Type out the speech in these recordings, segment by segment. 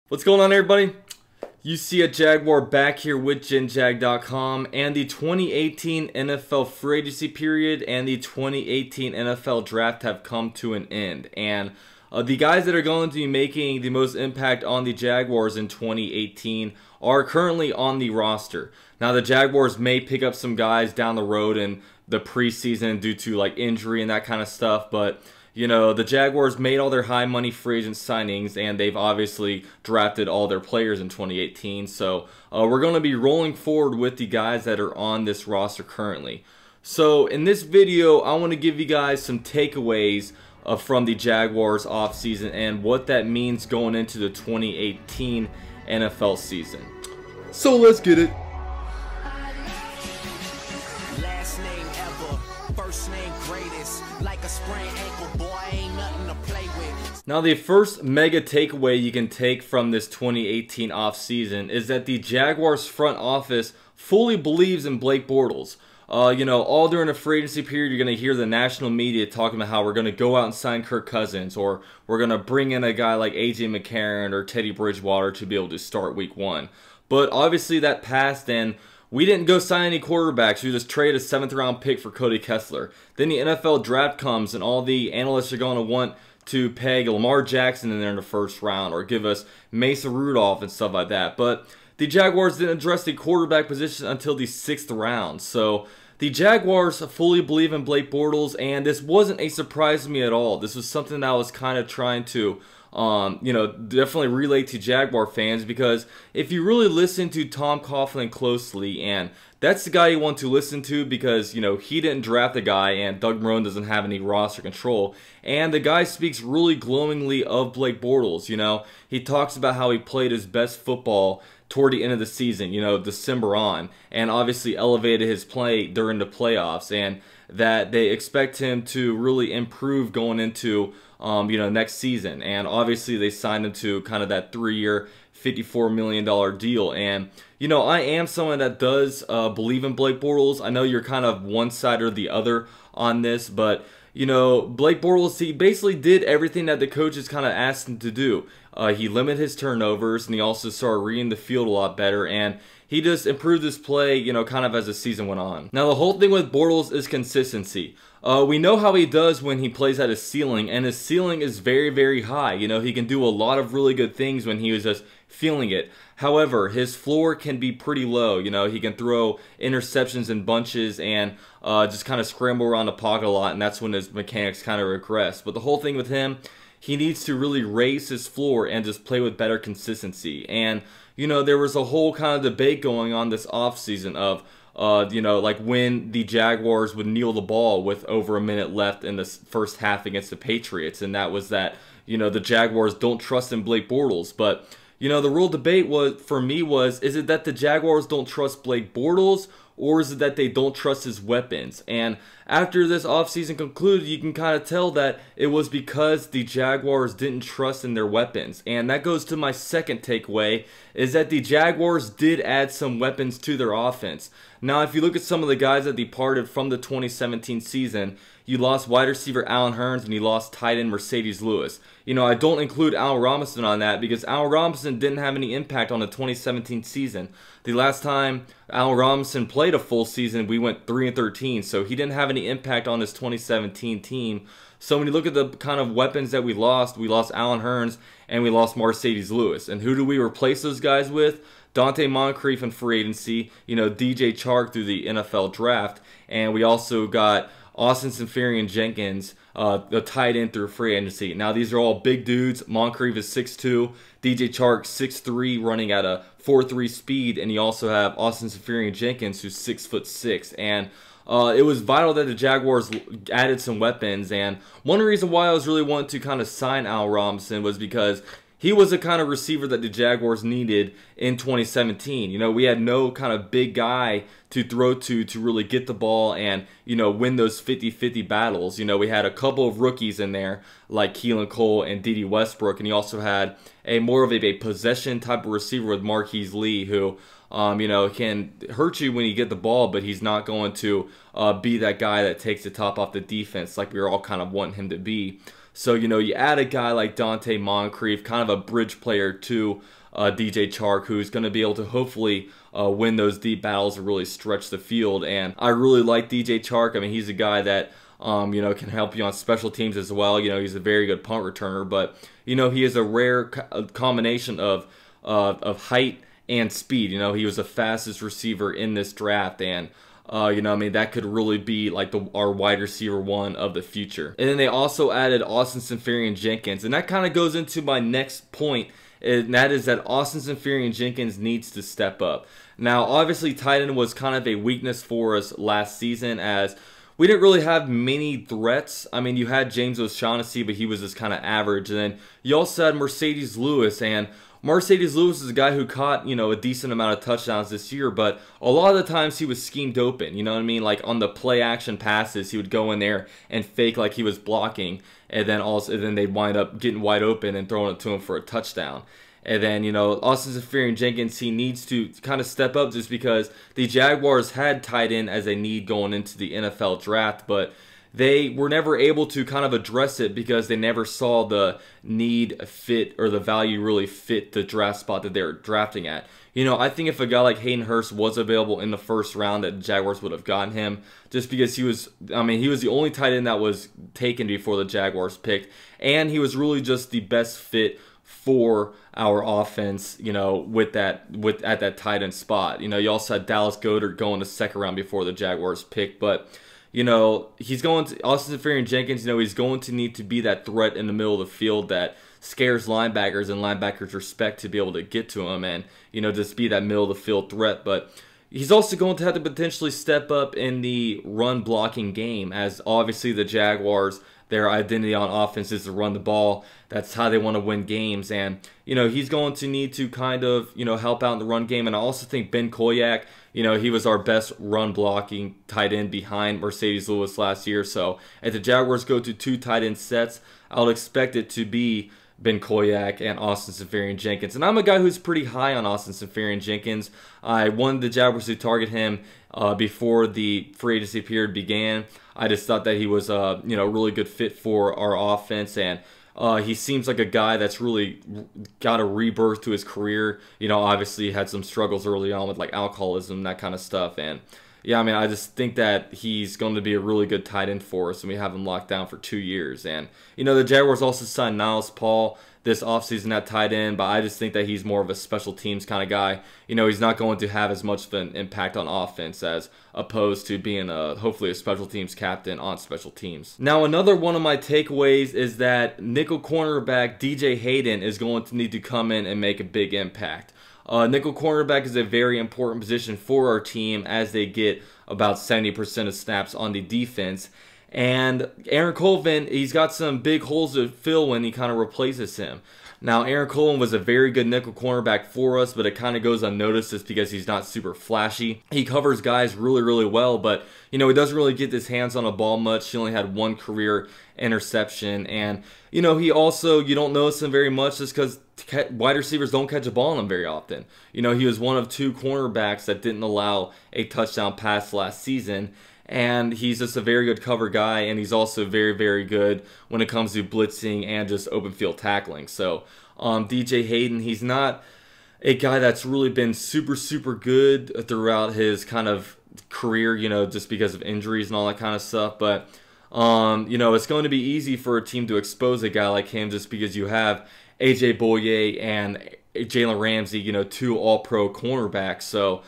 What's going on, everybody? You see a Jaguar back here with GenJag.com, and the 2018 NFL free agency period and the 2018 NFL draft have come to an end. And the guys that are going to be making the most impact on the Jaguars in 2018 are currently on the roster. Now, the Jaguars may pick up some guys down the road in the preseason due to like injury and that kind of stuff, but you know, the Jaguars made all their high money free agent signings, and they've obviously drafted all their players in 2018. So we're going to be rolling forward with the guys that are on this roster currently. So in this video, I want to give you guys some takeaways from the Jaguars offseason and what that means going into the 2018 NFL season. So let's get it. Last name ever, first name greatest, like a sprained ankle, boy, ain't nothing to play with. Now, the first mega takeaway you can take from this 2018 offseason is that the Jaguars front office fully believes in Blake Bortles. You know, all during the free agency period, you're going to hear the national media talking about how we're going to go out and sign Kirk Cousins, or we're going to bring in a guy like A.J. McCarron or Teddy Bridgewater to be able to start week 1. But obviously that passed, and we didn't go sign any quarterbacks. We just traded a 7th round pick for Cody Kessler. Then the NFL draft comes, and all the analysts are going to want to peg Lamar Jackson in there in the first round, or give us Mason Rudolph and stuff like that. But the Jaguars didn't address the quarterback position until the 6th round. So the Jaguars fully believe in Blake Bortles, and this wasn't a surprise to me at all. This was something that I was kind of trying to you know, definitely relate to Jaguar fans, because if you really listen to Tom Coughlin closely, and that's the guy you want to listen to because, you know, he didn't draft the guy and Doug Marrone doesn't have any roster control, and the guy speaks really glowingly of Blake Bortles. You know, he talks about how he played his best football toward the end of the season, you know, December on, and obviously elevated his play during the playoffs, and that they expect him to really improve going into you know, next season. And obviously they signed him to kind of that 3-year, $54 million deal. And, you know, I am someone that does believe in Blake Bortles. I know you're kind of one side or the other on this, but, you know, Blake Bortles, he basically did everything that the coaches kind of asked him to do. He limited his turnovers, and he also started reading the field a lot better, and he just improved his play, you know, kind of as the season went on. Now, the whole thing with Bortles is consistency. We know how he does when he plays at his ceiling, and his ceiling is very, very high. You know, he can do a lot of really good things when he was just feeling it. However, his floor can be pretty low. You know, he can throw interceptions in bunches and just kind of scramble around the pocket a lot, and that's when his mechanics kind of regress. But the whole thing with him, he needs to really raise his floor and just play with better consistency. And, you know, there was a whole kind of debate going on this offseason of, you know, like when the Jaguars would kneel the ball with over a minute left in the first half against the Patriots. And that was that, you know, the Jaguars don't trust in Blake Bortles. But, you know, the real debate was, for me, was, is it that the Jaguars don't trust Blake Bortles, or is it that they don't trust his weapons? And after this offseason concluded, you can kind of tell that it was because the Jaguars didn't trust in their weapons. And that goes to my second takeaway, is that the Jaguars did add some weapons to their offense. Now, if you look at some of the guys that departed from the 2017 season, you lost wide receiver Allen Hurns, and you lost tight end Mercedes Lewis. You know, I don't include Allen Robinson on that because Allen Robinson didn't have any impact on the 2017 season. The last time Allen Robinson played a full season, we went 3-13, so he didn't have any impact on this 2017 team. So when you look at the kind of weapons that we lost Allen Hurns and we lost Mercedes Lewis. And who do we replace those guys with? Dante Moncrief in free agency, you know, DJ Chark through the NFL draft, and we also got Austin Seferian-Jenkins, the tight end through free agency. Now, these are all big dudes. Moncrief is 6'2", DJ Chark 6'3", running at a 4.3 speed, and you also have Austin Seferian-Jenkins, who's 6'6". And it was vital that the Jaguars added some weapons, and one reason why I was really wanting to kind of sign Allen Robinson was because he was the kind of receiver that the Jaguars needed in 2017. You know, we had no kind of big guy to throw to really get the ball and, you know, win those 50-50 battles. You know, we had a couple of rookies in there like Keelan Cole and Dede Westbrook, and he also had a more of a possession type of receiver with Marquise Lee, who you know, can hurt you when you get the ball, but he's not going to be that guy that takes the top off the defense like we were all kind of wanting him to be. So, you know, you add a guy like Dante Moncrief, kind of a bridge player to DJ Chark, who's going to be able to hopefully win those deep battles and really stretch the field. And I really like DJ Chark. I mean, he's a guy that, you know, can help you on special teams as well. You know, he's a very good punt returner, but, you know, he is a rare combination of height and speed. You know, he was the fastest receiver in this draft, and you know, I mean, that could really be like our wide receiver one of the future. And then they also added Austin Seferian-Jenkins, and that kind of goes into my next point, and that is that Austin Seferian-Jenkins needs to step up. Now, obviously, tight end was kind of a weakness for us last season, as we didn't really have many threats. I mean, you had James O'Shaughnessy, but he was just kind of average. And then you also had Mercedes Lewis, and Mercedes Lewis is a guy who caught, you know, a decent amount of touchdowns this year, but a lot of the times he was schemed open, you know what I mean? Like on the play action passes, he would go in there and fake like he was blocking, and then they'd wind up getting wide open and throwing it to him for a touchdown. And then, you know, Austin Seferian-Jenkins, he needs to kind of step up just because the Jaguars had tight end as a need going into the NFL draft, but they were never able to kind of address it because they never saw the need fit or the value really fit the draft spot that they were drafting at. You know, I think if a guy like Hayden Hurst was available in the first round, that the Jaguars would have gotten him just because he was, I mean, he was the only tight end that was taken before the Jaguars picked, and he was really just the best fit for our offense, you know, at that tight end spot. You know, you also had Dallas Goedert going the second round before the Jaguars picked, but you know, he's going to, Austin Seferian-Jenkins, you know, he's going to need to be that threat in the middle of the field that scares linebackers and linebackers respect to be able to get to him and, you know, just be that middle of the field threat. But he's also going to have to potentially step up in the run blocking game, as obviously the Jaguars, their identity on offense is to run the ball. That's how they want to win games. And, you know, he's going to need to kind of, you know, help out in the run game. And I also think Ben Koyack, you know, he was our best run blocking tight end behind Mercedes Lewis last year. So if the Jaguars go to 2 tight end sets, I would expect it to be Ben Koyack and Austin Seferian-Jenkins. And I'm a guy who's pretty high on Austin Seferian-Jenkins. I wanted the Jaguars to target him before the free agency period began. I just thought that he was a, you know, really good fit for our offense, and he seems like a guy that's really got a rebirth to his career. You know, obviously he had some struggles early on with like alcoholism, that kind of stuff. And yeah, I mean, I just think that he's going to be a really good tight end for us, and we have him locked down for 2 years. And, you know, the Jaguars also signed Niles Paul this offseason at tight end, but I just think that he's more of a special teams kind of guy. You know, he's not going to have as much of an impact on offense as opposed to being hopefully a special teams captain on special teams. Now, another one of my takeaways is that nickel cornerback DJ Hayden is going to need to come in and make a big impact. Nickel cornerback is a very important position for our team, as they get about 70% of snaps on the defense. And Aaron Colvin, he's got some big holes to fill when he kind of replaces him. Now, Aaron Colvin was a very good nickel cornerback for us, but it kind of goes unnoticed just because he's not super flashy. He covers guys really, really well, but, you know, he doesn't really get his hands on a ball much. He only had 1 career interception. And, you know, he also, you don't notice him very much just because wide receivers don't catch a ball on him very often. You know, he was one of 2 cornerbacks that didn't allow a touchdown pass last season. And he's just a very good cover guy, and he's also very, very good when it comes to blitzing and just open field tackling. So DJ Hayden, he's not a guy that's really been super, super good throughout his kind of career, you know, just because of injuries and all that kind of stuff. But, you know, it's going to be easy for a team to expose a guy like him just because you have A.J. Bouye and Jalen Ramsey, you know, 2 all-pro cornerbacks. So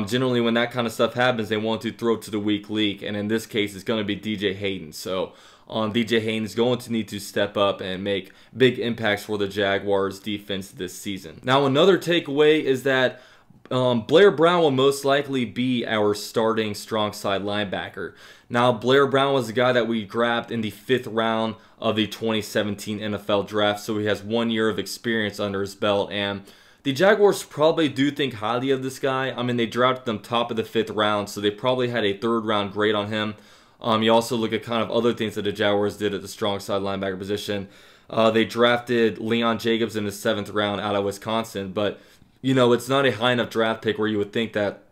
generally when that kind of stuff happens, they want to throw to the weak link, and in this case it's going to be DJ Hayden. So DJ Hayden is going to need to step up and make big impacts for the Jaguars defense this season. Now, another takeaway is that Blair Brown will most likely be our starting strong side linebacker. Now, Blair Brown was the guy that we grabbed in the 5th round of the 2017 NFL draft, so he has 1 year of experience under his belt, and the Jaguars probably do think highly of this guy. I mean, they drafted him top of the 5th round, so they probably had a 3rd round grade on him. You also look at kind of other things that the Jaguars did at the strong side linebacker position. They drafted Leon Jacobs in the 7th round out of Wisconsin, but, you know, it's not a high enough draft pick where you would think that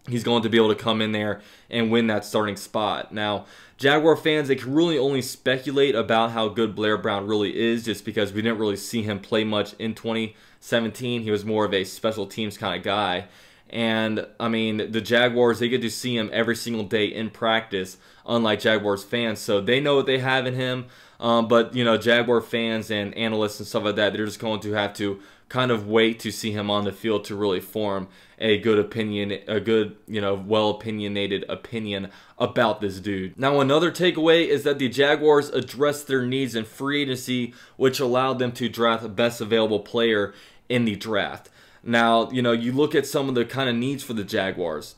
he's going to be able to come in there and win that starting spot. Now, Jaguar fans, they can really only speculate about how good Blair Brown really is, just because we didn't really see him play much in 2017. He was more of a special teams kind of guy. And, I mean, the Jaguars, they get to see him every single day in practice, unlike Jaguars fans. So they know what they have in him. But, you know, Jaguar fans and analysts and stuff like that, they're just going to have to kind of wait to see him on the field to really form a good opinion, a good, you know, well-opinionated opinion about this dude. Now, another takeaway is that the Jaguars addressed their needs in free agency, which allowed them to draft the best available player in the draft. Now, you know, you look at some of the kind of needs for the Jaguars.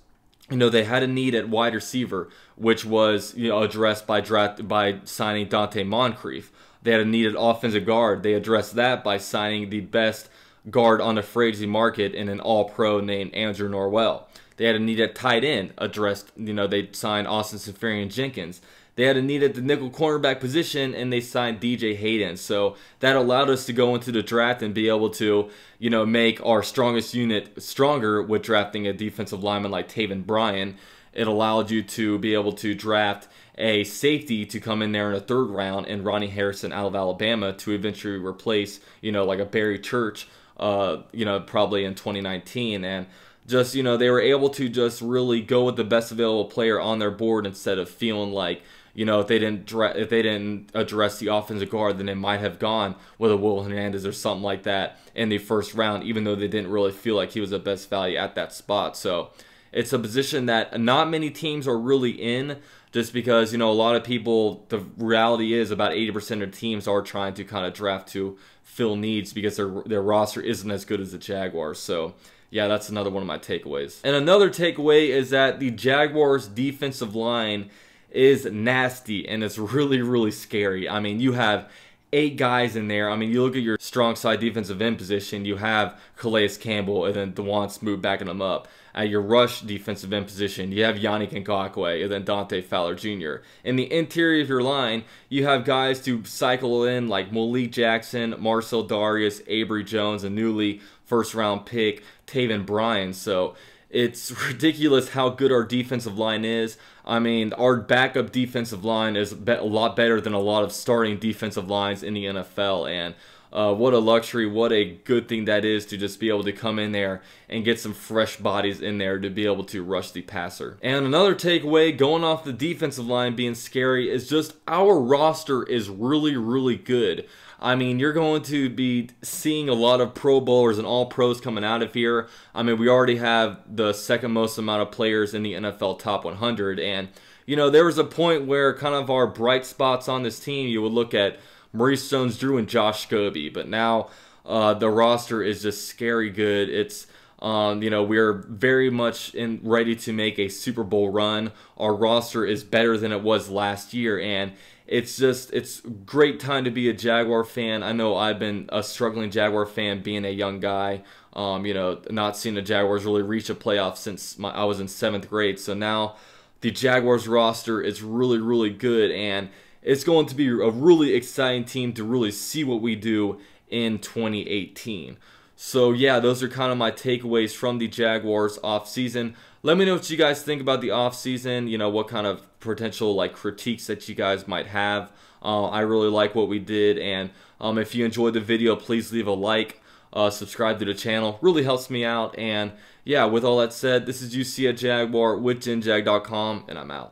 You know, they had a need at wide receiver, which was, you know, addressed by signing Dante Moncrief. They had a need at offensive guard. They addressed that by signing the best guard on the free agency market in an all-pro named Andrew Norwell. They had a need at tight end, addressed, you know, they signed Austin Seferian-Jenkins. They had a need at the nickel cornerback position, and they signed DJ Hayden. So that allowed us to go into the draft and be able to, you know, make our strongest unit stronger with drafting a defensive lineman like Taven Bryan. It allowed you to be able to draft a safety to come in there in the 3rd round, and Ronnie Harrison out of Alabama to eventually replace, you know, like a Barry Church, you know, probably in 2019. And just, you know, they were able to just really go with the best available player on their board instead of feeling like, you know, if they didn't address the offensive guard, then they might have gone with a Will Hernandez or something like that in the 1st round, even though they didn't really feel like he was the best value at that spot. So it's a position that not many teams are really in, just because, you know, a lot of people, the reality is about 80% of teams are trying to kind of draft to fill needs because their roster isn't as good as the Jaguars. So yeah, that's another one of my takeaways. And another takeaway is that the Jaguars defensive line is nasty, and it's really, really scary. I mean, you have 8 guys in there. I mean, you look at your strong side defensive end position, you have Calais Campbell and then Dewan Smoot backing them up. At your rush defensive end position, you have Yannick Ngakoue and then Dante Fowler Jr. In the interior of your line, you have guys to cycle in like Malik Jackson, Marcel Darius, Avery Jones, and newly 1st round pick Taven Bryan. So it's ridiculous how good our defensive line is. I mean, our backup defensive line is a lot better than a lot of starting defensive lines in the NFL. And what a luxury, what a good thing that is to just be able to come in there and get some fresh bodies in there to be able to rush the passer. And another takeaway, going off the defensive line being scary, is just our roster is really, really good. I mean, you're going to be seeing a lot of Pro Bowlers and All-Pros coming out of here. I mean, we already have the 2nd most amount of players in the NFL Top 100. And, you know, there was a point where kind of our bright spots on this team, you would look at Maurice Jones-Drew and Josh Scobie. But now the roster is just scary good. It's, you know, we're very much ready to make a Super Bowl run. Our roster is better than it was last year, and it's great time to be a Jaguar fan. I know I've been a struggling Jaguar fan being a young guy, you know, not seeing the Jaguars really reach a playoff since I was in 7th grade. So now the Jaguars roster is really, really good, and it's going to be a really exciting team to really see what we do in 2018. So yeah, those are kind of my takeaways from the Jaguars offseason. Let me know what you guys think about the offseason, you know, what kind of potential like critiques that you guys might have. I really like what we did, and if you enjoyed the video, please leave a like, subscribe to the channel, really helps me out. And yeah, with all that said, this is UC at Jaguar with JinJag.com, and I'm out.